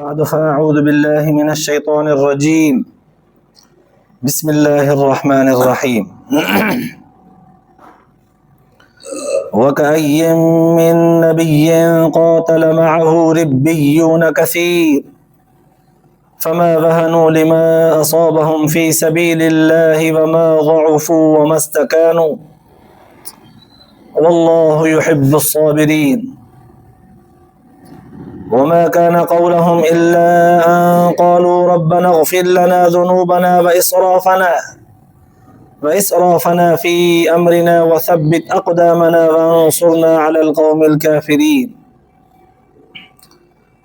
أعوذ بالله من الشيطان الرجيم. بسم الله الرحمن الرحيم. وكأي من نبي قاتل معه ربيون كثير فما ظهنوا لما أصابهم في سبيل الله وما ضعفوا وما استكانوا والله يحب الصابرين. وما كان قولهم إلا أن قالوا ربنا اغفر لنا ذنوبنا وإسرافنا في أمرنا وثبت أقدامنا وانصرنا على القوم الكافرين.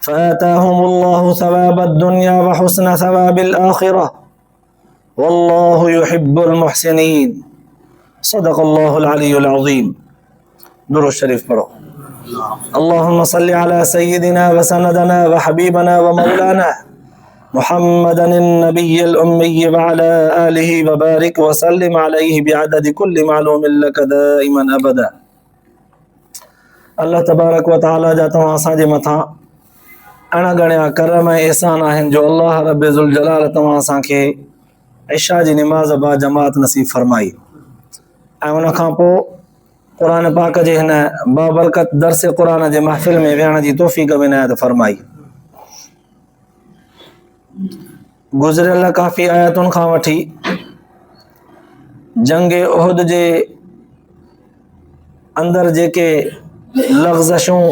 فآتاهم الله ثواب الدنيا وحسن ثواب الآخرة والله يحب المحسنين. صدق الله العلي العظيم. درود الشريف پڑھو. اللهم صل على سيدنا وسندنا وحبيبنا ومولانا محمد النبي الأمي وعلى آله وبارك وسلم عليه بعدد كل معلوم لك دائما أبدا. الله تبارك وتعالى جا तव्हां असांजे मथां अणगणिया करम ऐं एहसान आहिनि जो अल्लाह रब ज़ुल जलाल तव्हां असांखे इशा जी निमाज़ बा जमात नसीब फरमाई ऐं उन खां पोइ क़ुरान पाक जे हिन बाबरकत दर्स क़ुरान जे महफ़िल में विहण जी तौफ़ीक़ विनायत फरमाई। गुज़रियल काफ़ी आयतुनि खां वठी जंग उहद जे अंदरि जेके लग़्ज़शूं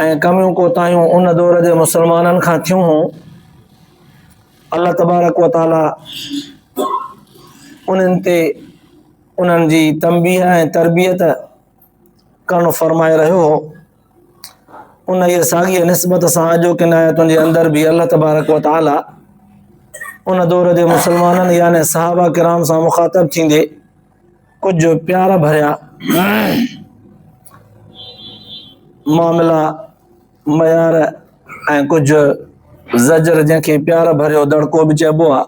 ऐं कमियूं कोताहियूं उन दौर जे मुसलमाननि खां थियूं हुयूं, अल्लाह तबारक व तआला उन्हनि ते उन्हनि जी तंबीह ऐं तरबियत करणु फरमाए रहियो हो। उन जे साॻीअ निस्बत सां अॼोकिन आयतुनि जे अंदरि बि अल्लाह तबारक व तआला उन दौर जे मुसलमाननि यानी सहाबा किराम सां मुखातब थींदे कुझु प्यार भरिया मामला मयार ऐं कुझु ज़जर जंहिंखे प्यार भरियो दड़को बि चइबो आहे,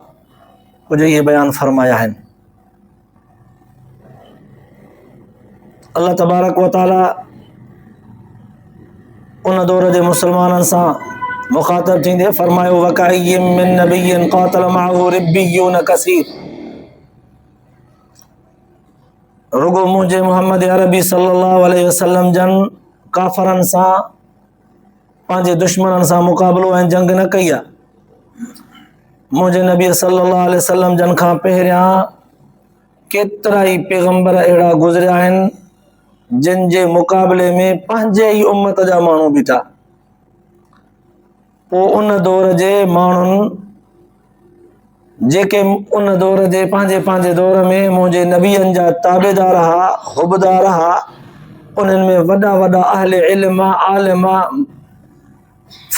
कुझु इहे बयान फरमाया आहिनि। अल्लाह तबारक व तआला उन दौर जे मुसलमाननि सां मुखातब थींदे फरमायो वकाइय्यिम मिन नबिय्यिन क़ातल मअहू रिब्बियून कसीर। रुगो मुंहिंजे मोहम्मद अरबी सल्लल्लाहु अलैहि वसल्लम जन काफ़रनि सां पंहिंजे दुश्मननि सां मुक़ाबिलो ऐं जंग न कई आहे। मुंहिंजे नबी सल्लल्लाहु अलैहि वसल्लम जन खां पहिरियां केतिरा ई पैगंबर अहिड़ा गुज़रिया आहिनि जिन जे मुक़ाबले में पंहिंजे ई उम्मत जा माण्हू बीठा। पोइ उन दौर जे माण्हुनि जेके उन दौर जे पंहिंजे दौर में मुंहिंजे नबियनि जा ताबेदार हुआ, हुबदार हुआ, उन्हनि में वॾा वॾा अहले इल्म, आलिम,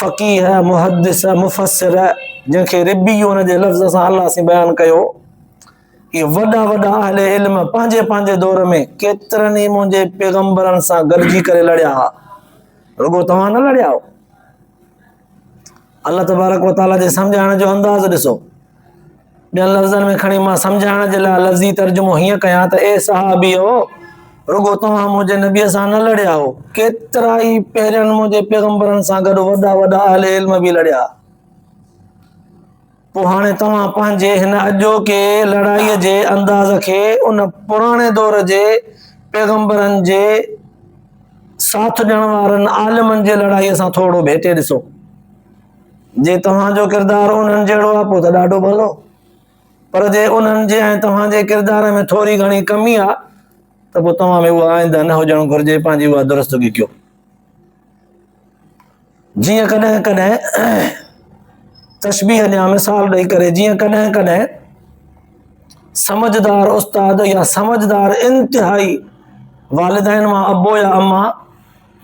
फ़क़ीह, मुहद्दिस, मुफ़स्सिर जंहिंखे रिब्बियून जे लफ़्ज़ सां अल्लाह से बयान कयो, ये वॾा वॾा अहले इल्म पंहिंजे दौर में केतिरनि ई मुंहिंजे पैगंबरनि सां गॾिजी करे लड़िया हुआ। रुगो तव्हां न लड़िया हो। अल्लाह तबारक व तआला जे सम्झाइण जो अंदाज़ ॾिसो। ॿियनि लफ़्ज़नि में खणी मां सम्झाइण जे लाइ लफ़्ज़ी तर्जुमो हीअं कयां त ए सहाबियो, रुगो तव्हां मुंहिंजे नबीअ सां न लड़िया हो, केतिरा ई पहिरियनि मुंहिंजे पैगंबरनि सां गॾु वॾा वॾा अहले इल्म बि लड़िया। पोइ हाणे तव्हां पंहिंजे हिन अॼोके लड़ाईअ जे अंदाज़ खे उन पुराणे दौर जे पैगंबरनि जे साथ ॾियण वारनि आलिमनि जे लड़ाईअ सां थोरो भेटे ॾिसो। जे तव्हांजो किरदारु उन्हनि जहिड़ो आहे पोइ त ॾाढो भलो, पर जे उन्हनि जे ऐं तव्हांजे किरदार में थोरी घणी कमी आहे त पोइ तव्हां में उहा आइंदा न हुजणु घुरिजे, पंहिंजी उहा दुरुस्तगी कयो। जीअं कॾहिं कॾहिं तशबीह ॾियां मिसाल ॾेई करे, जीअं कॾहिं कॾहिं समझदार उस्ताद या समझदार इंतिहाई वालिदैन मां अबो या अम्मा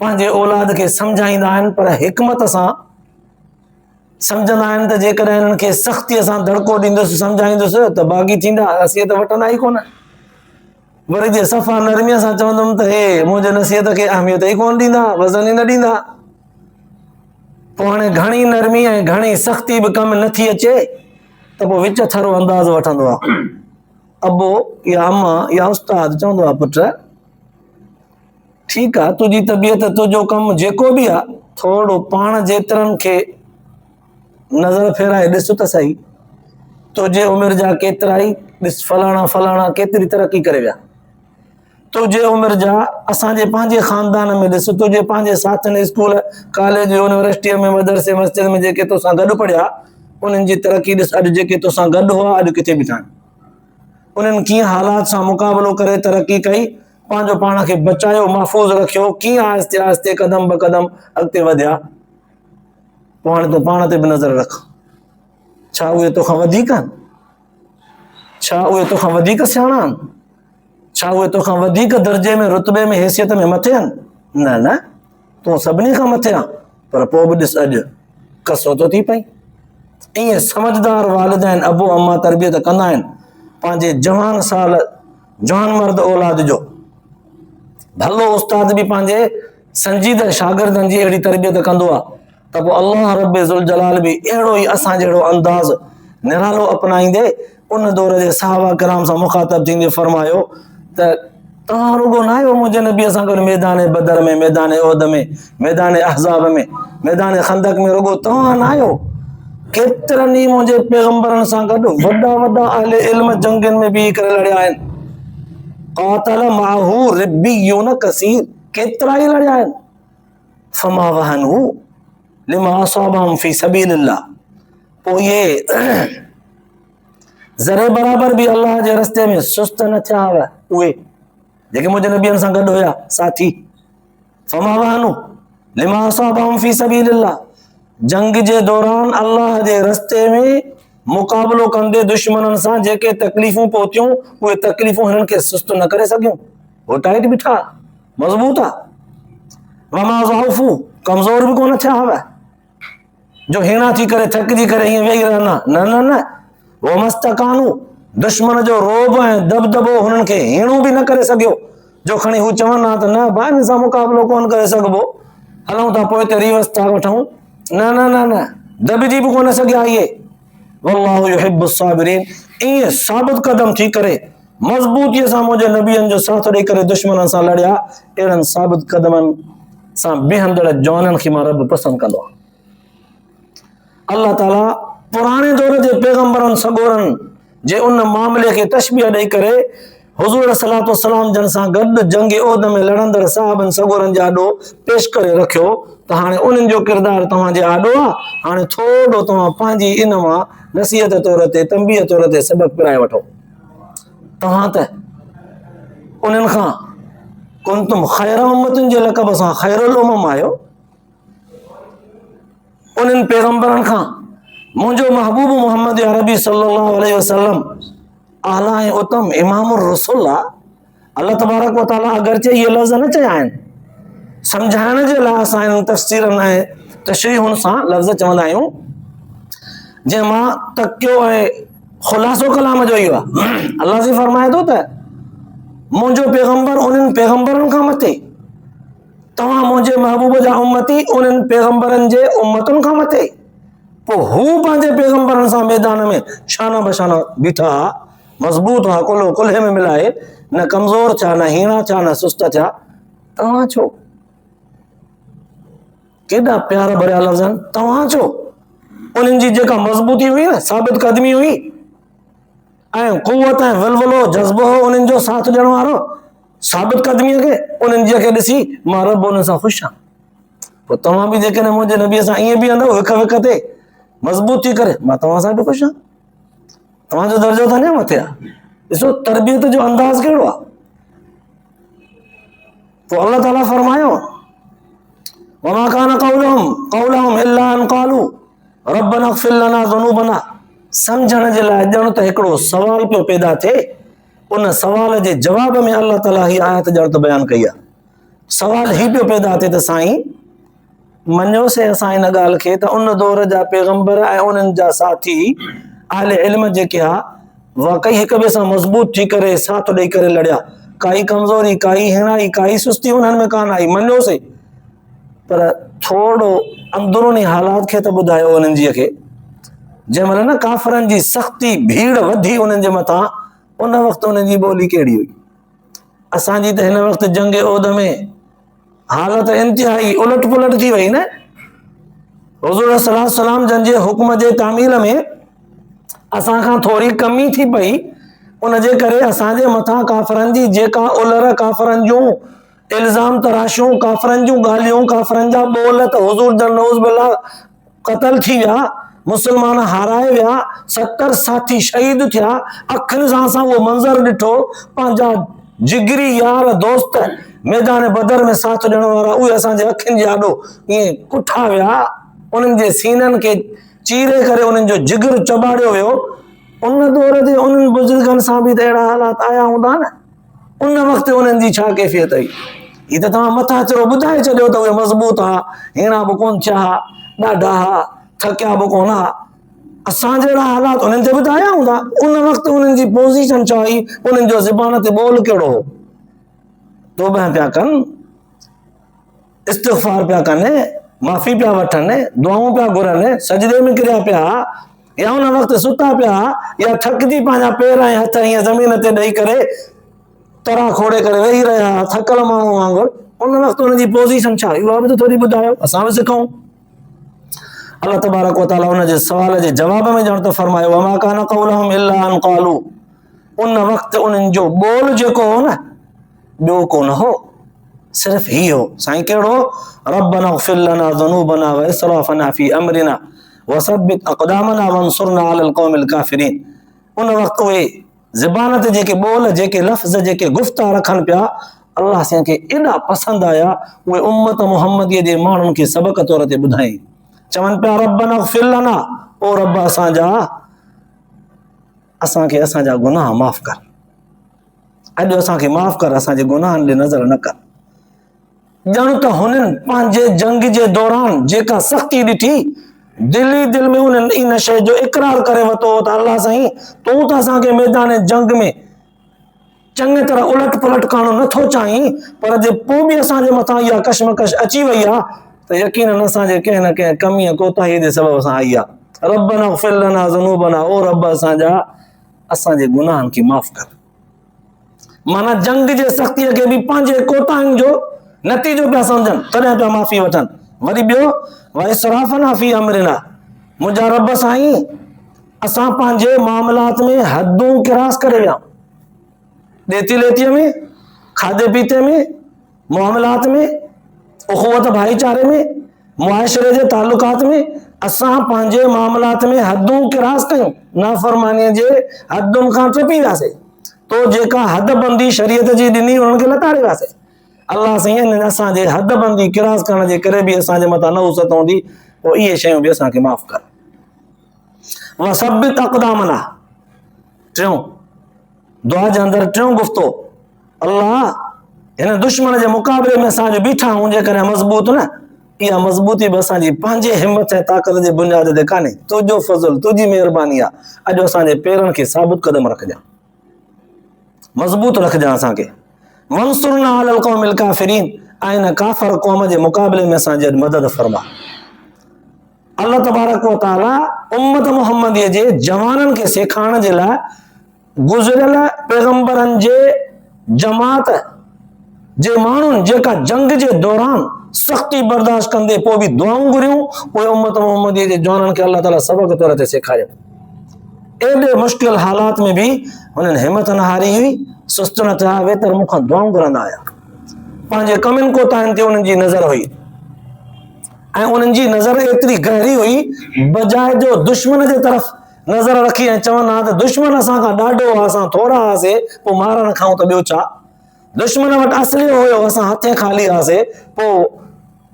पंहिंजे औलाद खे सम्झाईंदा आहिनि, पर हिकमत सां सम्झंदा आहिनि त जेकॾहिं हिननि खे सख़्तीअ सां दड़को ॾींदुसि, सम्झाईंदुसि त बाग़ी थींदा, नसीहत वठंदा ई कोन। वरी जे सफ़ा नरमीअ सां चवंदुमि त हे मुंहिंजे नसीहत खे अहमियत ई कोन ॾींदा, वज़न ई न ॾींदा। पोइ हाणे घणी नरमी ऐं घणी सख़्ती बि कमु नथी अचे त पोइ विच थरो अंदाज़ वठंदो आहे। अबो या अम्मा या उस्ताद चवंदो आहे पुट ठीकु आहे, तुंहिंजी तबियत तुंहिंजो कमु जेको बि आहे थोड़ो पाण जेतिरनि खे नज़र फेराए ॾिस त सही, तुंहिंजे उमिरि जा केतिरा ई ॾिस फलाणा फलाणा केतिरी तरक़ी करे विया। तुंहिंजे उमिरि जा असांजे पंहिंजे ख़ानदान में ॾिस, तुंहिंजे पंहिंजे साथनि स्कूल कॉलेज यूनिवर्सिटीअ में मदरसे मस्जिद में जेके तोसां गॾु पढ़िया उन्हनि जी तरक़ी ॾिस। अॼु जेके तोसां गॾु हुआ अॼु किथे बीठा आहिनि, उन्हनि कीअं हालात सां मुक़ाबिलो करे तरक़ी कई, पंहिंजो पाण खे बचायो महफ़ूज़ रखियो, कीअं आहिस्ते आहिस्ते क़दम ब क़दम अॻिते वधिया। पोइ हाणे तूं पाण ते बि नज़र रख, छा उहे तोखां वधीक आहिनि? छा उहे तोखां वधीक सियाणा आहिनि? छा उहे तोखां वधीक दर्जे में रुतबे में हैसियत में मथे आहिनि? न न, तूं सभिनी खां मथे आहे, पर पोइ बि ॾिस अॼु कसो थो थी पई। ईअं समझदार वालिदैन अबो अम्मा तरबियत कंदा आहिनि पंहिंजे जवान साल जवान मर्द औलाद जो। भलो उस्ताद बि पंहिंजे संजीदह शागिर्दनि जी अहिड़ी तरबियत कंदो आहे त पोइ अल्लाह रब ज़ुल जलाल बि अहिड़ो ई असां जहिड़ो अंदाज़ निरालो अपनाईंदे उन दौर जे सहाबा किराम सां मुखातब थींदे फरमायो त तव्हां रुगो न आहियो मुंहिंजे नबीअ सां गॾु मैदान बदर में, मैदान उहद में, मैदान अहज़ाब में, मैदान खंदक में, रुगो तव्हां न आहियो, केतिरनि ई मुंहिंजे पैगंबरनि सां गॾु वॾा वॾा अहले इल्म जंगनि में बीह करे लड़िया आहिनि। क़ातल माहू रिब्बियून कसीर, केतिरा ई लड़िया आहिनि। फमा वहनू लिमा असाबहुम फी सबीलिल्लाह, पोइ ये ज़रे बराबर भी अल्लाह जे रस्ते में सुस्त न थिया हुआ उहे जेके मुंहिंजे नबियनि सां गॾु हुया साथी। फमा वहनू लिमा असाबहुम फी सबीलिल्लाह, जंग जे दौरान अल्लाह जे रस्ते में मुक़ाबिलो कंदे दुश्मननि सां जेके तकलीफ़ूं पहुतियूं उहे तकलीफ़ूं हिननि खे सुस्त न करे सघियूं, हो टाइट बीठा मज़बूत आहे। वमा ज़अफ़ू, कमज़ोर बि कोन थिया हुआ जो हीणा थी करे थकिजी करे हीअं वेही रहना, न न न, वो मस्तकानू, दुश्मन जो रोब ऐं दबदबो हुननि खे हीणो बि न करे सघियो जो खणी हू चवनि हा त न भाई हिन सां मुक़ाबिलो कोन करे सघिबो, हलूं था पोइ ते रिवर्स था वठूं, न न न न, दबिजी बि कोन सघिया इहे। वल्लाहु युहिब्बु साबिरीन, ईअं साबित कदम थी करे मज़बूतीअ सां मुंहिंजे नबियनि जो साथ ॾेई करे दुश्मननि सां लड़िया, अहिड़नि साबित कदमनि सां बीहंदड़ जवाननि खे मां रब पसंदि कंदो आहे। अल्लाह ताला पुराणे दौर जे पैगंबरनि सगोरनि जे उन मामले खे तशबीह ॾेई करे हुज़ूर सलातो वसलाम जन सां गॾु जंग उहद में लड़ंदड़ साहबनि सगोरनि जे आॾो पेश करे रखियो त हाणे उन्हनि जो किरदारु तव्हांजे आॾो आहे, हाणे थोरो तव्हां पंहिंजी इन मां नसीहत तौर ते तंबीह तौर ते सबक़ पिराए वठो। तव्हां त उन्हनि खां कुंतुम ख़ैर उम्मतिन जे लक़ब सां ख़ैरुल उमम आहियो, उन्हनि पैगंबरनि खां मुंहिंजो महबूब मोहम्मद अरबी सल्लल्लाहु अलैहि वसल्लम आला ऐं उत्तम इमामुर रसूल आहे। अल्लाह तबारक व तआला अगरचे इहे लफ़्ज़ न चया आहिनि, सम्झाइण जे लाइ असां हिन तफ़सीरनि ऐं तशरीहुनि सां लफ़्ज़ चवंदा आहियूं, जंहिं मां तकियो ऐं ख़ुलासो कलाम जो इहो आहे। अल्लाह जी फरमाए थो त मुंहिंजो पैगंबर उन्हनि पैगंबरनि खां मथे, तव्हां मुंहिंजे महबूब जा उम्मती उन्हनि पैगंबरनि जे उम्मतुनि खां मथे। पोइ हू पंहिंजे पैगंबरनि सां मैदान में शाना बशाना बीठा, मज़बूत हुआ, कुल्हो कुल्हे में मिलाए, न कमज़ोर थिया, न हीणा थिया, न सुस्त थिया। तव्हां छो? केॾा प्यारा भरिया लफ़्ज़ आहिनि, तव्हां छो? उन्हनि जी जेका मज़बूती हुई न, साबित कदमी हुई ऐं क़ुव्वत ऐं वलवलो जज़्बो हो उन्हनि जो साथ ॾियण वारो, साबित कदमीअ खे उन्हनि जे खे ॾिसी मां रब उन्हनि सां ख़ुशि आहियां। पोइ तव्हां बि जेकॾहिं मुंहिंजे नबीअ सां ईअं बीहंदव हिक विक ते मज़बूत थी करे, मां तव्हां सां बि ख़ुशि आहियां, तव्हांजो दर्जो त अञा मथे आहे। ॾिसो तरबियत जो अंदाज़ कहिड़ो आहे। पोइ अल्लाह ताला फरमायो वमा कान क़ौलहुम इल्ला अन क़ालू रब्बना इग़फिर लना ज़ुनूबना। सम्झण जे लाइ ॼण त हिकिड़ो सवाल पियो पैदा थिए, उन सवाल जे जवाब में अल्लाह ताला ही आयत ॼण त बयानु कई आहे। सवाल ही पियो पैदा थिए त साईं मञोसीं असां इन ॻाल्हि खे त उन दौर जा पैगंबर ऐं उन्हनि जा साथी अहले इल्म जेके आहे वाकई हिक ॿिए सां मज़बूत थी करे साथ ॾेई करे लड़िया, काई कमज़ोरी, काई हिणाई, काई सुस्ती उन्हनि में कान आई, मञोसीं। पर थोरो अंदरूनी हालात खे त ॿुधायो उन्हनि जी खे, जंहिं महिल न काफ़रनि जी सख़्ती भीड़ वधी उन्हनि जे मथां, उन वक़्तु उन्हनि जी ॿोली कहिड़ी हुई? असांजी त हिन वक़्तु जंग उहद में हालत इंतिहाई उलट पुलट थी वई न। हुज़ूर सल्लल्लाहु अलैहि वसल्लम जन जे हुक्म जे तामील में असां खां थोरी कमी थी पई, उन जे करे असांजे मथां काफ़रनि जी जेका उलर, काफ़रनि जूं इल्ज़ाम तराशियूं, काफ़रनि जूं ॻाल्हियूं, काफ़रनि जा ॿोल त हुज़ूर जन नऊज़ बिल्लाह क़तल थी विया, मुसलमान हाराए विया, 70 साथी शहीद थिया। अखियुनि सां असां उहो मंज़र ॾिठो, पंहिंजा जिगरी यार दोस्त मैदान बदर में साथ ॾियण वारा उहे असांजे अखियुनि जे आॾो ईअं कुठा विया, उन्हनि जे सीननि खे चीरे करे उन्हनि जो जिगर चॿाड़ियो वियो। उन दौर ते उन्हनि बुज़ुर्गनि सां बि त अहिड़ा हालात आया हूंदा न, उन वक़्तु उन्हनि जी छा कैफ़ियत हुई। हीअ त तव्हां मथां चलो ॿुधाए छॾियो त उहे मज़बूत हा, हेड़ा बि कोन थिया हा, ॾाढा हा, थकिया बि कोन हा। असां जहिड़ा हालात उन्हनि ते बि त आया हूंदा। उन वक़्तु उन्हनि जी पोज़ीशन छा हुई, उन्हनि जो ज़ुबान ते ॿोल कहिड़ो हो। तौबा पिया कनि, इस्तिग़फ़ार पिया कनि, माफ़ी पिया वठनि, दुआऊं पिया घुरनि, सजदे में किरिया पिया, या उन वक़्तु सुता पिया, या थकिजी पंहिंजा पेर ऐं हथ ईअं ज़मीन ते ॾेई करे तरा खोड़े करे वेही रहिया थकल माण्हू वांगुरु, उन वक़्तु उनजी पोज़ीशन छा हुई, उहा बि त थोरी ॿुधायो, असां बि सिखूं। अल्लाह तबारक व तआला उन जे सवाल जे जवाब में ॼण त फरमायो, वमा कान क़ौलुहुम इल्ला अन क़ालू, उन वक़्तु उन्हनि जो ॿोल जेको हो न, ॿियो कोन हो, सिर्फ़ ही हो। साईं कहिड़ो, रब्बना इग़फिर लना ज़ुनूबना व इसराफ़ना फ़ी अमरिना वसब्बित अक़दामना वंसुरना अलल क़ौमिल काफ़िरीन। उन वक़्तु उहे ज़बान ते जेके ॿोल, जेके लफ़्ज़, जेके गुफ़्ता रखनि पिया, अल्लाह साईं खे एॾा पसंदि आया, उहे उम्मत मुहम्मदीअ जे माण्हुनि खे सबक़ तौर ते ॿुधाई। चवनि पिया रब्बना इग़फिर लना, ओ रब असांखे असांजा गुनाह माफ़ कर, अॼु असांखे माफ़ कर, असांजे गुनाहनि ॾे नज़र न कर। ॼण त हुननि पंहिंजे जंग जे दौरान जेका सख़्ती ॾिठी, दिली दिल में उन्हनि इन शइ जो इक़रार करे वरितो त अल्लाह साईं तूं त असांखे मैदान जंग में चङी तरह उलट पलट करणु नथो चाहीं, पर जे पोइ बि असांजे मथां इहा कशमकश अची वई आहे त यकीनन असांजे कंहिं न कंहिं कमीअ कोताही जे सबब सां आई आहे। रब्बना इग़फिर लना ज़ुनूबना, ओ रब असांजे गुनाहनि खे माफ़ कर। माना जंग जे सख़्तीअ खे बि पंहिंजे कोताहियुनि जो नतीजो पिया सम्झनि, तॾहिं पिया माफ़ी वठनि। वरी ॿियो, व इसराफ़ना फ़ी अमरिना, मुंहिंजा रब साईं असां पंहिंजे मामलात में हदूं किरास करे विया, ॾेती लेतीअ में, खाधे पीते में, मामलात में, उख़ुवत भाईचारे में, मुआशरे जे तालुकात में असां पंहिंजे मामलात में हदूं किरास कयूं, नाफ़रमानीअ जे हदुनि खां टपी वियासीं। तो जेका हदबंदी शरीयत जी ॾिनी उन्हनि खे लताड़े वियासीं। अल्लाह साईं असांजे हदबंदी किरास करण जे करे बि असांजे मथां न उसत हूंदी, पोइ इहे शयूं बि असांखे माफ़ कर। वसब्बित अक़दामना, टियों दुआ जे अंदरि टियों गुफ़्तो, अल्लाह हिन दुश्मन जे मुक़ाबले में असांजो बीठा आहियूं, जेकॾहिं मज़बूत न, इहा मज़बूती बि असांजी पंहिंजे हिम्मत ऐं ताक़त जे बुनियाद ते कान्हे, तुंहिंजो फज़ल, तुंहिंजी महिरबानी आहे। अॼु असांजे पेरनि खे साबित क़दम रखजांइ, मज़बूत रखजांइ असांखे। वंसुरना अलल क़ौमिल काफ़िरीन, ऐं हिन काफ़र क़ौम जे मुक़ाबले में असांजी अॼु मदद फरमा। अल्लाह तबारक व तआला उम्मत मुहम्मदीअ जे जवाननि खे सेखारण जे लाइ गुज़रियल पैगंबरनि जे जमात जे माण्हुनि जेका जंग जे दौरान सख़्ती बर्दाश्त कंदे पोइ बि दुआऊं घुरियूं, उहे उम्मत मुहम्मदीअ जे जवाननि खे अल्लाह ताला सबक़ तौर ते सेखारियो। एॾे मुश्किल हालात में बि हुननि हिमत न हारी हुई, सुस्त न थिया, वेतर मूंखां दुआऊं घुरंदा आया। पंहिंजे कमियुनि कोताहियुनि ते उन्हनि जी नज़र हुई, ऐं उन्हनि जी नज़र एतिरी गहरी हुई, बजाए जो दुश्मन जे तरफ़ नज़र रखी ऐं चवनि हा त दुश्मन असां खां ॾाढो आहे, असां थोरा हुआसीं, पोइ मार न खाऊं त ॿियो छा। दुश्मन वटि असलियो हुयो, असां हथे खाली हुआसीं, पोइ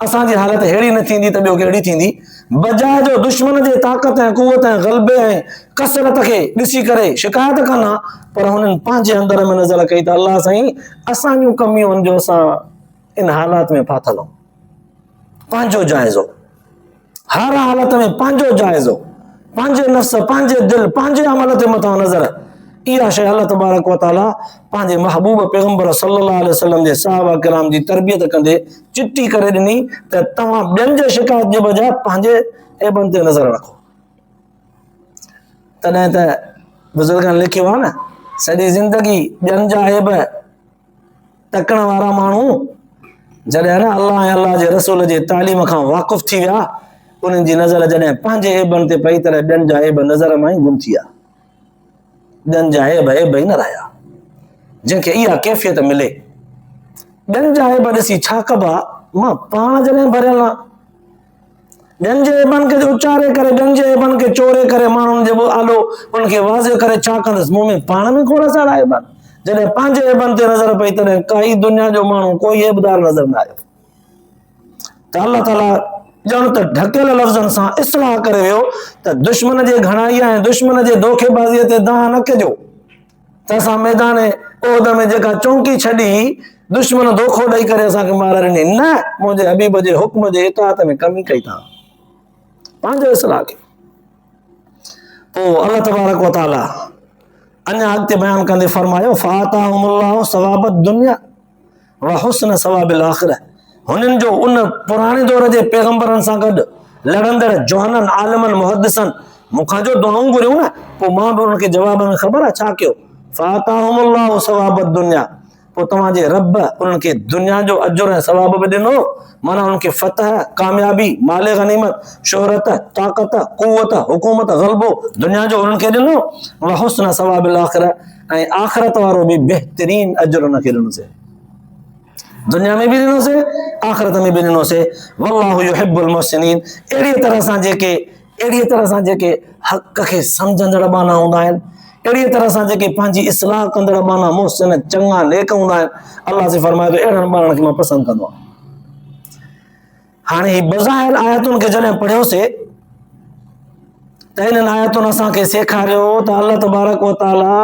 असांजी हालत अहिड़ी न थींदी त ॿियो कहिड़ी थींदी। बजाए जो दुश्मन जे ताक़त ऐं कुवत ऐं ग़लबे ऐं कसरत खे ॾिसी करे शिकायत कनि, पर हुननि पंहिंजे अंदर में नज़र कई त अल्लाह साईं असांजूं कमियूं जो असां इन हालात में फाथल आहियूं, पंहिंजो जाइज़ो, हर हालत में पंहिंजो जाइज़ो, पंहिंजे नफ़्स, पंहिंजे दिल, पंहिंजे अमल ते मथां नज़र। इहा शइ अल्लाह तबारक व तआला पंहिंजे महबूब पैगंबर सल्लल्लाहु अलैहि वसल्लम जे सहाबा किराम जी तरबियत कंदे चिट्ठी करे ॾिनी त तव्हां ॿियनि जे शिकायत जे बजाय पंहिंजे ऐबनि ते नज़र रखो। तॾहिं त बुज़ुर्गनि लिखियो आहे न, सॼी ज़िंदगी ॿियनि जा ऐब तकण वारा माण्हू जॾहिं न अल्लाह ऐं अल्लाह जे रसूल जे तालीम खां वाक़ुफ़ थी विया, उन्हनि जी नज़र जॾहिं पंहिंजे ऐबनि ते पई त ॿियनि जा ऐब नज़र मां ई गुम थी विया, ॿियनि जा ऐब ई न रहिया। जंहिंखे इहा कैफ़ियत मिले, ॿियनि जा ऐब ॾिसी छा कबा, मां पाण जॾहिं भरियल आहियां, ॿियनि जे ऐबनि खे उचारे करे, ॿियनि जे ऐबनि खे चोरे करे, माण्हुनि जे आलो उनखे वाज़े करे छा कंदुसि, मूं में पाण में खोड़ सारा ऐब आहिनि। जॾहिं पंहिंजे ऐबनि ते नज़र पई तॾहिं काई दुनिया जो माण्हू कोई ऐबदार नज़र न आयो। त अल्लाह ताला ॼण त ढकियल लफ़्ज़नि सां इस्लाह करे वियो त दुश्मन जे घणाई ऐं दुश्मन जे धोखेबाज़ीअ ते दांह न कजो त असां मैदान ओहद में जेका चौंकी छॾी, दुश्मन धोखो ॾेई करे असांखे मार ॾिनी, न, मुंहिंजे हबीब जे हुक्म जे इताअत में कमी कई था, पंहिंजो इस्लाह खे। पोइ अल्लाह तबारक व तआला अञा अॻिते बयान कंदे फरमायो, फ़ाताहुमुल्लाहु सवाबद दुनिया व हुस्न सवाबिल आखिरह। हुननि जो उन पुराणे दौर जे पैगंबरनि सां गॾु लड़ंदड़ जोहननि, आलिमनि, मुहद्दिसनि मूंखां जो दुआऊं घुरियूं न, पोइ मां बि उनखे जवाब में ख़बर आहे छा कयो, फ़ाताहुमुल्लाहु सवाबद दुनिया, पोइ तव्हांजे रब उन्हनि खे दुनिया जो अजुर ऐं सवाब बि ॾिनो, माना उन्हनि खे फतह, कामयाबी, माले गनीमत, शोहरत, ताक़त, कुव्वत, हुकूमत, ग़लबो दुनिया जो उन्हनि खे ॾिनो, व हुस्न सवाबिल आखिरह, ऐं आख़िरत वारो बि बहितरीन अजुर उनखे ॾिनोसीं, दुनिया में भी ॾिनोसीं, आख़िरत में भी ॾिनोसीं। वल्लाहु युहिब्बुल मुहसिनीन। अहिड़ी तरह सां जेके हक़ खे सम्झंदड़ बाना हूंदा आहिनि, अहिड़ी तरह सां जेके पंहिंजी इस्लाह कंदड़ बाना मुहसिन चङा नेक हूंदा आहिनि, अल्लाह से फरमाए थो अहिड़नि ॿारनि खे मां पसंदि कंदो आहियां। हाणे ही बज़ाहिर आयतुनि खे जॾहिं पढ़ियोसीं त इन्हनि आयतुनि असांखे सेखारियो त अल्लाह तबारक व तआला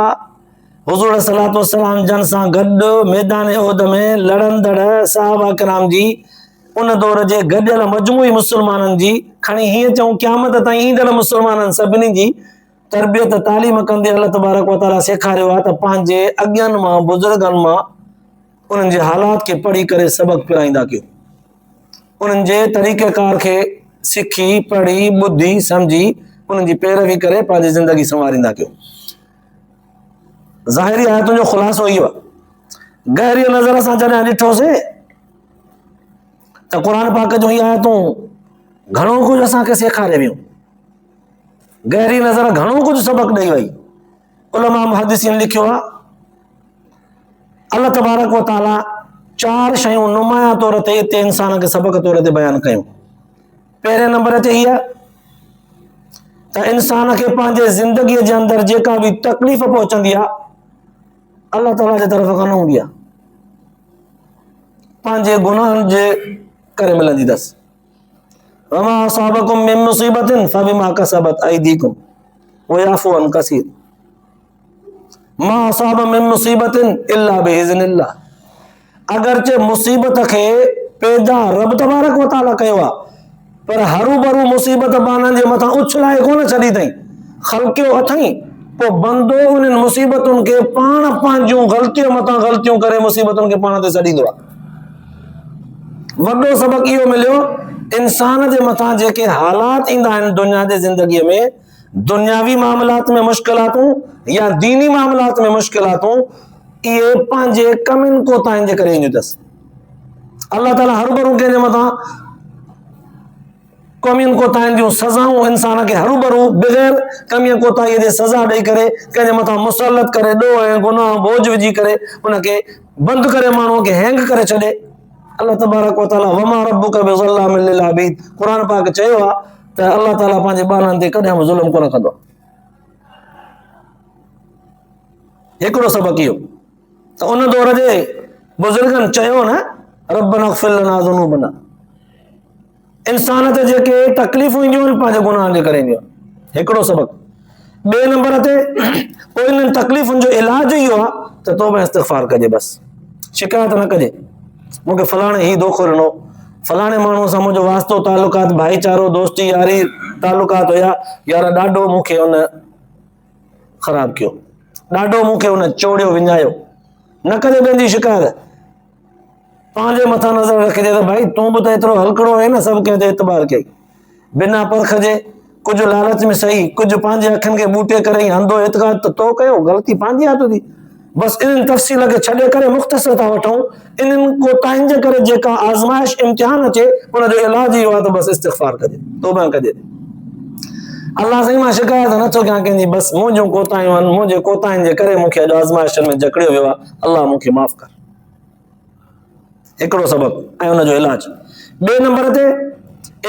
हुज़ूर सल्लल्लाहु अलैहि वसल्लम जन सां गॾु मैदान उहद में लड़ंदड़ सहाबा किराम जी उन दौर जे गॾियल मजमूई मुस्लमाननि जी, खणी हीअं चऊं क़यामत ताईं ईंदड़ मुस्लमाननि सभिनी जी तरबियत तालीम कंदे अल्लाह तबारक व तआला सेखारियो आहे त पंहिंजे अॻियनि मां बुज़ुर्गनि मां उन्हनि जे हालात खे पढ़ी करे सबक़ पिराईंदा कयो, उन्हनि जे तरीक़ेकार खे सिखी, पढ़ी, ॿुधी, सम्झी उन्हनि जी पैरवी करे पंहिंजी ज़िंदगी संवारींदा कयो। ज़ाहिरी आयतुनि जो ख़ुलासो इहो आहे। गहरी नज़र सां जॾहिं ॾिठोसीं त क़ुर पाक जो ही आयतूं घणो कुझु असांखे सेखारे वियूं, गहरी नज़र घणो कुझु सबक़ ॾेई वई। उलमा मुहद्दिसीन लिखियो आहे, अल्लाह तबारक व तआला 4 शयूं नुमाया तौर ते हिते इंसान खे सबक़ तौर ते बयान कयूं। पहिरें नंबर ते हीअ त इंसान खे पंहिंजे ज़िंदगीअ जे अंदरि जेका बि तकलीफ़ पहुचंदी आहे अल्लाह ताला जे तरफ़ खां न हूंदी आहे, पंहिंजे गुनाहनि जे करे मिलंदी अथसि। वमा असाबकुम मिन मुसीबतिन फबिमा कसबत अयदीकुम व याफू अन कसीर। मा असाब मिन मुसीबतिन इल्ला बिइज़्निल्लाह। अगरचे मुसीबत खे पैदा रब तबारक व तआला कयो आहे, पर हरू भरू मुसीबत बाननि जे मथां उछलाए कोन छॾी अथई, ख़लक़ियो अथई, पोइ बंदो उन्हनि मुसीबतुनि खे पाण पंहिंजूं ग़लतियूं मथां ग़लतियूं करे मुसीबतुनि खे पाण ते छॾींदो आहे। वॾो सबक़ इहो मिलियो, इंसान जे मथां जेके हालात ईंदा आहिनि दुनिया जे ज़िंदगीअ में, दुनियावी मामलात में मुश्किलातूं या दीनी मामलात में मुश्किलातूं, इहे पंहिंजे कमियुनि कोताहियुनि जे करे ईंदियूं अथसि। अल्लाह ताला हर भरू कंहिंजे मथां कमियुनि कोताहियुनि जूं सज़ाऊं इंसान खे हरू भरू बग़ैर कमीअ कोताहीअ जे सज़ा ॾेई करे कंहिंजे मथां मुसलत करे ॾोह ऐं गुनाह बोझ विझी करे उनखे बंदि करे माण्हूअ खे हैंग करे छॾे। अल्लाह तबारक व तआला वमा रब्बुका बिज़ल्लामिल लिल अबीद, क़ुर पाक चयो आहे त अल्लाह ताला पंहिंजे ॿारनि ते कॾहिं बि ज़ुल्म कोन कंदो। हिकिड़ो सबक़ इहो त उन दौर जे बुज़ुर्गनि चयो न, रब्बना इग़फिर लना ज़ुनूबना, इंसान ते जेके तकलीफ़ूं ईंदियूं आहिनि पंहिंजे गुनाहनि जे करे ईंदियूं आहिनि। हिकिड़ो सबक़। ॿिए नंबर ते पोइ इन्हनि तकलीफ़ुनि जो इलाज इहो आहे त तौबा इस्तिग़फार कजे, बसि शिकायत न कजे, मूंखे फलाणे ही धोखो ॾिनो, फलाणे माण्हू सां मुंहिंजो वास्तो तालुकात, भाईचारो, दोस्ती यारी तालुकात हुया, यार ॾाढो मूंखे उन ख़राब कयो, ॾाढो मूंखे उन चोड़ियो विञायो, न कजे ॿियनि जी शिकायत, पंहिंजे मथां नज़र रखिजे त भाई तूं बि त एतिरो हलकड़ो आहे न, सभु कंहिं ते एतबार कई, बिना परख जे, कुझु लालच में सही, कुझु पंहिंजे अखियुनि खे बूटे करे अंधो एतक़ाद त तो कयो, ग़लती पंहिंजी आहे तुंहिंजी, बस इन तफ़सील खे छॾे करे मुख़्तसर था वठूं। इन्हनि कोताहियुनि जे करे जेका आज़माइश इम्तिहान अचे उनजो इलाज इहो आहे त बसि इस्तिग़फ़ार कजे, तौबा कजे। अल्लाह साईं मां शिकायत नथो कयां कंहिंजी, बसि मुंहिंजूं कोताहियूं आहिनि, मुंहिंजे कोताहियुनि जे करे मूंखे अॼु आज़माइशनि में जकड़ियो वियो आहे, अल्लाह मूंखे माफ़ कर। हिकिड़ो सबक़ ऐं उनजो इलाज। ॿिए नंबर ते,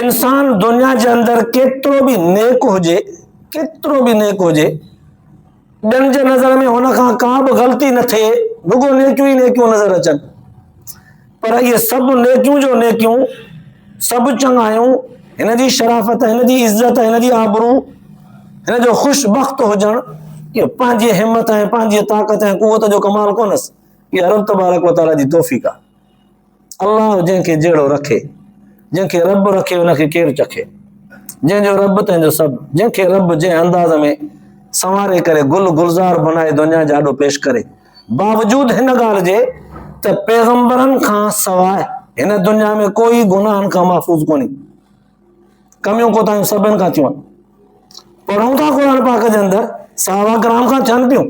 इंसान दुनिया जे अंदरि केतिरो बि नेक हुजे, केतिरो बि नेक हुजे, ॿियनि जे नज़र में हुन खां का बि ग़लती न थिए, रुगो नेकियूं ई नेकियूं नज़र अचनि, पर इहे सभु नेकियूं जो नेकियूं, सभु चङायूं, हिन जी शराफ़त, हिन जी इज़त, हिन जी आबरू, हिन जो ख़ुशबख़्त हुजणु, इहो पंहिंजी हिम्मत ऐं पंहिंजी ताक़त ऐं क़ुवत जो कमाल कोन्हसि, इहा रब तबारक व तआला जी तौफ़ीक़ आहे। अल्लाह जंहिंखे जहिड़ो रखे, जंहिंखे रब रखे उनखे केरु चखे, जंहिंजो रब तंहिंजो सभु, जंहिंखे रब जंहिं अंदाज़ में संवारे करे गुल गुलज़ार बनाए दुनिया जा आॾो पेश करे, बावजूद हिन ॻाल्हि जे त पैगंबरनि खां सवाइ हिन दुनिया में कोई गुनाहनि खां महफ़ूज़ कोन्हे, कमियूं कोताहियूं सभिनि खां थियूं आहिनि। पढ़ूं था क़ुरान पाक जे अंदरि सहाबा किराम खां थियनि पियूं,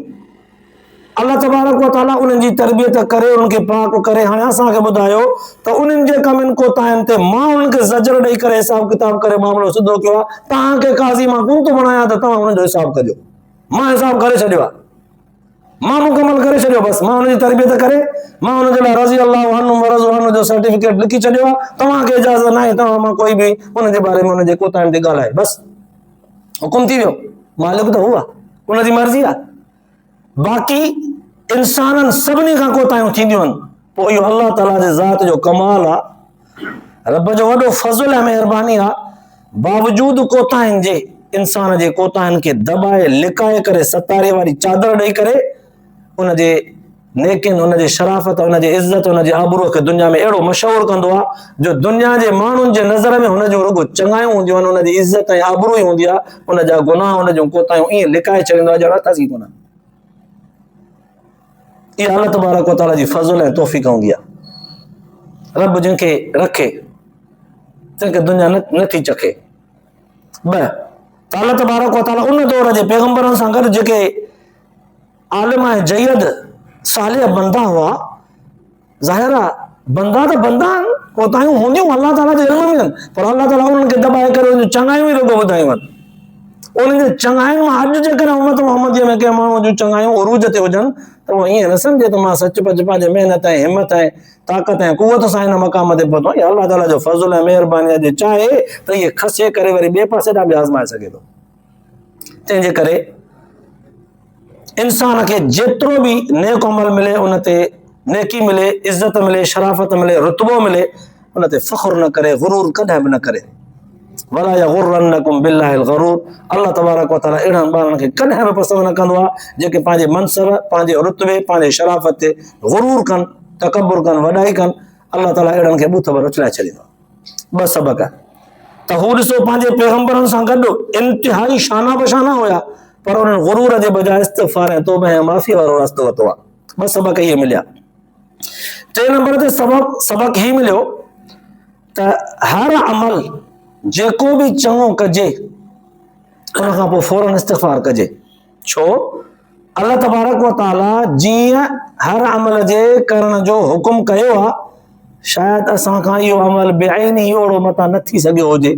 अल्लाह तबारक व तआला उन्हनि जी तरबियत करे, उनखे पाक करे हाणे असांखे ॿुधायो त उन्हनि जे कमनि कोताहियुनि ते मां उन्हनि खे ज़जर ॾेई करे हिसाब किताब करे मामिलो सिधो कयो आहे। तव्हांखे काज़ी मां कोन थो बणायां त तव्हां हुनजो हिसाब कजो, मां हिसाब करे छॾियो आहे, मां मुकमल करे छॾियो, बसि मां हुनजी तरबियत करे मां हुनजे लाइ रज़ी अल्लाह अन्हु व रज़ू अन्हु जो सर्टिफिकेट लिखी छॾियो आहे। तव्हांखे इजाज़त न आहे तव्हां मां कोई बि हुनजे बारे में हुनजे कोताहियुनि ते ॻाल्हाए, बसि हुकुम थी वियो, मालिक त हू आहे, हुनजी मर्ज़ी आहे। बाक़ी इंसाननि सभिनी खां कोताहियूं थींदियूं आहिनि, पोइ इहो अल्लाह ताला जे ज़ात जो कमाल आहे, रब जो वॾो फज़ल ऐं महिरबानी आहे, बावजूद कोताहियुनि जे इंसान जे कोताहियुनि खे दॿाए लिकाए करे सतारे वारी चादर ॾेई करे उनजे नेकिन, उनजे शराफ़त, उनजे इज़त, उनजे आबरूअ खे दुनिया में अहिड़ो मशहूरु कंदो आहे जो दुनिया जे माण्हुनि जे नज़र में हुनजो रुगो चङायूं हूंदियूं आहिनि, उनजी इज़त ऐं आबरू ई हूंदी आहे, उनजा गुनाह, उनजूं कोताहियूं ईअं लिकाए छॾींदो आहे ॼण अथसि ई कोन। इहा अल्लाह तबारक व तआला जी फज़ल ऐं तौफ़ीक़ हूंदी आहे। रब जंहिंखे रखे तंहिंखे दुनिया नथी चखे। अल्लाह तबारक व तआला उन दौर जे पैगंबरनि सां गॾु जेके आलिम ऐं जयद सालिह बंदा हुआ, ज़ाहिर आहे बंदा त बंदा आहिनि, कोताहियूं हूंदियूं अल्लाह ताला जे इल्म में आहिनि, पर अल्लाह ताला उन्हनि खे दॿाए करे उनजूं चङायूं ई रुगो ॿुधायूं आहिनि। उन्हनि जे चङायूं मां अॼु जेकॾहिं उम्मत मुहम्मदीअ में कंहिं माण्हू जूं चङायूं उरूज ते हुजनि त उहो ईअं न सम्झे त मां सच पच पंहिंजे महिनत ऐं हिमत ऐं ताक़त ऐं क़ुवत सां हिन मक़ाम ते पहुतो। इहा अल्लाह ताला जो फज़ल ऐं महिरबानी जे चाहे त इहे खसे करे वरी ॿिए पासे ॾांहुं बि आज़माए सघे थो। तंहिंजे करे इंसान खे जेतिरो बि नेक अमल मिले, उन ते नेकी मिले, इज़त मिले, शराफ़त मिले, रुतबो मिले, उन ते फ़ख्रु न करे, गुरूर कॾहिं बि न करे। वला यगुर्रन्नकुम बिल्लाहिल गरूर, अल्लाह तबारक व तआला अहिड़नि ॿारनि खे कॾहिं बि पसंदि न कंदो आहे जेके पंहिंजे मनसब, पंहिंजे रुतबे, पंहिंजे शराफ़त ते गुरूर कनि, तकबुर कनि, वॾाई कनि। अल्लाह ताला अहिड़नि खे बूथ भर उछलाए छॾींदो आहे। ॿ सबक़ त हू ॾिसो पंहिंजे पैगंबरनि सां गॾु इंतिहाई शाना बशाना हुया, पर उन्हनि गुरूर जे बजाए इस्तिग़फ़ार ऐं तौबा ऐं माफ़ी वारो रस्तो वरितो आहे। ॿ सबक़ इहे मिलिया। टे नंबर ते सबक़ ही मिलियो त हर अमल जेको बि चङो कजे उन खां पोइ फौरन इस्तिग़फ़ार कजे। छो? अल्लाह तबारक व तआला जीअं हर अमल जे करण जो हुकुम कयो आहे, शायदि असां खां इहो अमल बेआईनी ही ओड़ो मतां न थी सघियो हुजे,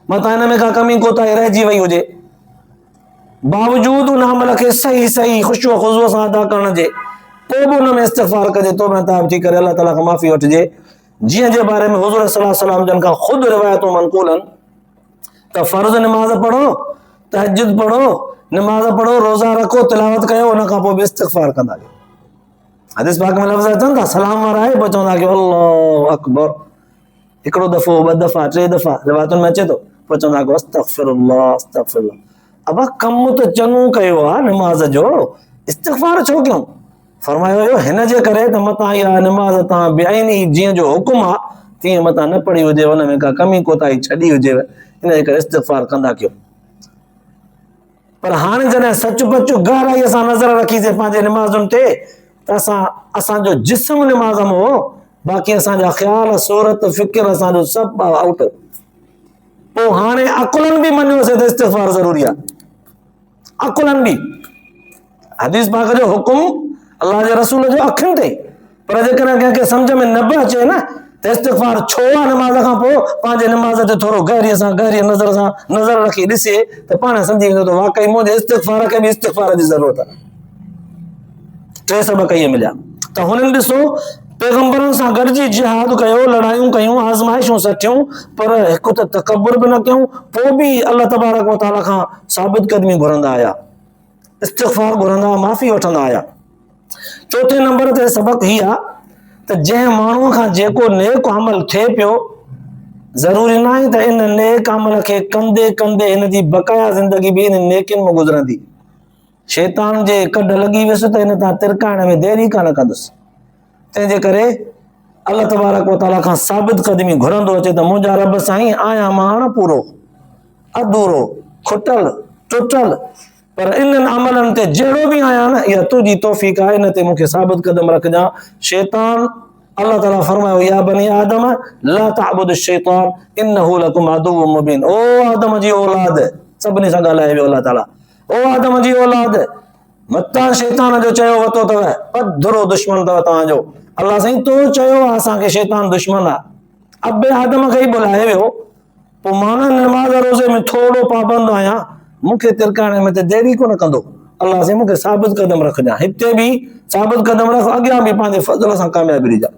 मतां हिन में का कमी कोताही रहिजी वई हुजे, बावजूद उन अमल खे सही सही ख़ुशूअ ख़ुज़ूअ सां अदा करण जे पोइ बि उन में इस्तिग़फ़ार कजे, तौबा ताब थी करे अल्लाह ताला खां माफ़ी वठिजे। जीअं जे बारे में हुज़ूर सल्लल्लाहु अलैहि वसल्लम जन खां ख़ुदि रिवायतूं मनक़ूल आहिनि त फ़र्ज़ नमाज़ पढ़ो, तहज्जुद पढ़ो, नमाज़ पढ़ो, रोज़ा रखो, तिलावत कयो, उन खां पोइ बि इस्तिग़फ़ार कंदा कयो। हदीस पाक में लफ़्ज़ अचनि था, सलाम वाराए पोइ चवंदा कयो अल्लाहु अकबर, हिकिड़ो दफ़ो, ॿ दफ़ा, टे दफ़ा रिवायतुनि में अचे थो, पोइ चवंदा कयो अस्तग़फिरुल्लाह अस्तग़फिरुल्लाह। अब कमु त चङो कयो आहे नमाज़ जो, इस्तिग़फ़ार छो कयूं? फरमायो हिन जे करे त मतां इहा नमाज़ तव्हां बेआईनी जीअं जो हुकुम आहे तीअं मतां न पढ़ी हुजे, हुन में का कमी कोताही छॾी हुजेव, इन जे करे इस्तिग़फ़ार कंदा कयो। पर हाणे जॾहिं सच पच गहराईअ सां नज़र रखीसीं पंहिंजे निमाज़ुनि ते त असांजो जिस्म निमाज़ में हो, बाक़ी असांजा ख़्याल, सूरत, फ़िक्र असांजो सभु आउट। पोइ हाणे अकुलनि बि मञियोसीं त इस्तिग़फ़ार ज़रूरी आहे, अकुलनि बि। हदीस पाक जो हुकुम अल्लाह जे रसूल जो अखियुनि ते। पर जेकॾहिं कंहिंखे सम्झ में न बि अचे न त इस्तिग़फ़ार छो आहे नमाज़ खां पोइ, पंहिंजे नमाज़ ते थोरो गहरीअ नज़र सां नज़र रखी ॾिसे त पाण सम्झी वेंदो त वाकई मुंहिंजे इस्तिग़फ़ार खे बि इस्तिग़फ़ार जी ज़रूरत आहे। टे सबक़ इहे मिलिया। त हुननि ॾिसो पैगंबरनि सां गॾिजी जिहाद कयो, लड़ायूं कयूं, आज़माइशूं सठियूं, पर हिकु त तकबर बि न कयूं, पोइ बि अल्लाह तबारक व तआला खां साबित क़दमी घुरंदा आया, इस्तिग़फ़ार घुरंदा, माफ़ी वठंदा आया। चौथे नंबर ते सबक़ हीअ आहे त जंहिं माण्हूअ खां जेको नेक अमल थिए पियो, ज़रूरी न आहे त इन नेक अमल खे कंदे कंदे हिन जी बक़ाया ज़िंदगी बि इन नेकियुनि में गुज़रंदी। शैतान जे कढ लॻी वियुसि त इन तां तिरकाइण में देरी कान कंदुसि। तंहिंजे करे अल्लाह तबारक व तआला खां साबित क़दमी घुरंदो अचे त मुंहिंजा रब साईं आहियां मां हाणे पूरो, अधूरो, खुटल, टुटल, पर इन्हनि अमलनि ते जहिड़ो बि आहियां न, इहा तुंहिंजी तौफ़ीक़ आहे, इन ते मूंखे साबित क़दम रखजां। शैतान, अल्लाह ताला फरमायो या बनी आदम ला तअबुदु शैतान इन्नहु लकुम अदुव्वुम मुबीन। ओ आदम जी औलाद, सभिनी सां ॻाल्हाए वियो अल्लाह ताला, ओ आदम जी औलाद, मतां शैतान जो चयो वतो अथव, पधरो दुश्मन अथव तव्हांजो। अल्लाह साईं तो चयो आहे असांखे शैतान दुश्मन आहे, अबे आदम खे ई बुलाए वियो, पोइ मां नमाज़ रोज़े में थोरो पाबंद आहियां, मूंखे तिरकाइण में त देरी कोन कंदो। अल्लाह साईं मूंखे साबित क़दम रखजां, हिते बि साबित क़दम रख, अॻियां बि पंहिंजे फज़ल सां कामयाबी ॾिजां।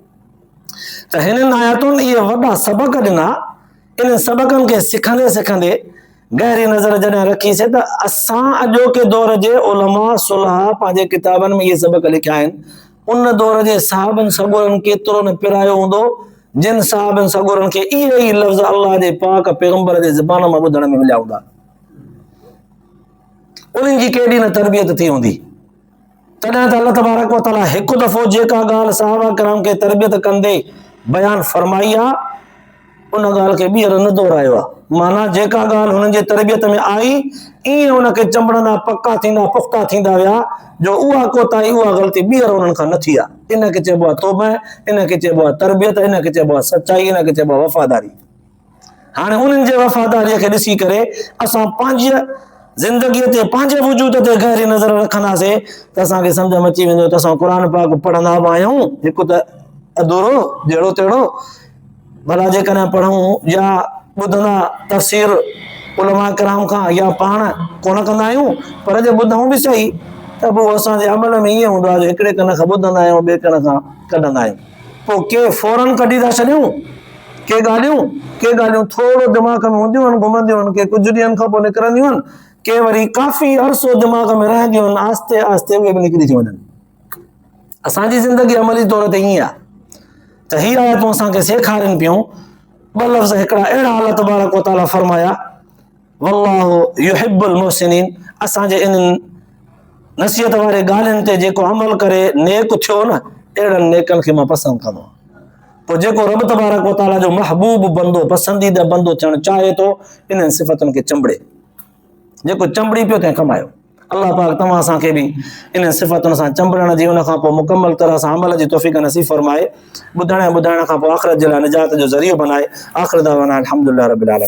त हिननि आयतुनि इहे वॾा सबक़ ॾिना। इन सबक़नि खे सिखंदे सिखंदे गहरी नज़र जॾहिं रखीसीं त असां अॼोके दौर जे उलमा सुलहा पंहिंजे किताबनि में इहे सबक़ लिखिया आहिनि। उन दौर जे साहबनि सगोरनि केतिरो न पिरायो हूंदो, जिन साहबनि सगोरनि खे इहे ई लफ़्ज़ अल्लाह जे पाक पैगंबर जे ज़बान मां ॿुधण में मिलिया हूंदा, उन्हनि जी केॾी न तरबियत थी हूंदी। तॾहिं त अल्लाह तबारक व तआला हिकु दफ़ो जेका ॻाल्हि सहाबा किराम खे तरबियत कंदे बयानु फरमाई आहे, उन ॻाल्हि खे ॿीहर न दोहरायो आहे। माना जेका ॻाल्हि हुननि जे तरबियत में आई, ईअं हुनखे चंबड़ंदा, पका थींदा, पुख़्ता थींदा विया, जो उहा कोताही, उहा ग़लती ॿीहर हुननि खां न थी आहे। इन खे चइबो आहे तौबा, इन खे चइबो आहे तरबियत, इन खे चइबो आहे सचाई, इन खे चइबो आहे वफ़ादारी। हाणे उन्हनि जे वफ़ादारीअ खे ॾिसी करे असां पंहिंजी ज़िंदगीअ ते, पंहिंजे वजूद ते गहरी नज़र रखंदासीं त असांखे सम्झ में अची वेंदो त असां क़ुर पाक पढ़ंदा बि आहियूं, हिकु त अधूरो जहिड़ो तहिड़ो, भला जेकॾहिं पढ़ूं या ॿुधंदा तफ़सीर उलमा किराम खां या पाण कोन कंदा आहियूं, पर जे ॿुधूं बि सही त पोइ असांजे अमल में ईअं हूंदो आहे जो हिकिड़े कन खां ॿुधंदा आहियूं, ॿिए कन खां कढंदा आहियूं। पोइ के फौरन कढी था छॾियूं, के ॻाल्हियूं थोरो दिमाग़ में हूंदियूं आहिनि, घुमंदियूं आहिनि, के कुझु ॾींहंनि खां पोइ निकिरंदियूं आहिनि, के वरी काफ़ी अरसो दिमाग़ में रहंदियूं आहिनि, आस्ते आस्ते उहे बि निकिरी थी वञनि। असांजी ज़िंदगी अमली तौर ते ईअं आहे त हीअ आयतूं असांखे सेखारनि पियूं। ॿ लफ़्ज़ हिकिड़ा अहिड़ा अल्लाह तबारक व तआला फरमाया, वल्लाहु युहिब्बुल मुहसिनीन, असांजे इन्हनि नसीहत वारे ॻाल्हियुनि ते जेको अमल करे नेक थियो न, अहिड़नि नेकनि खे मां पसंदि कंदो आहियां। पोइ जेको रब तबारक व तआला जो महबूब बंदो, पसंदीदा बंदो थियणु चाहे थो, इन्हनि सिफ़तुनि खे चंबड़े, जेको चंबड़ी पियो तंहिं कमायो। अल्लाह पाक तव्हां असांखे बि इन सिफ़तुनि सां चंबड़ण जी, उन खां पोइ मुकमल तरह सां अमल जी तौफ़ीक़ नसीब फरमाए, ॿुधण खां पोइ आख़िरत जे लाइ निजात जो ज़रियो बनाए। आख़िर दावाना अल्हम्दुलिल्लाह रब्बिल आलमीन।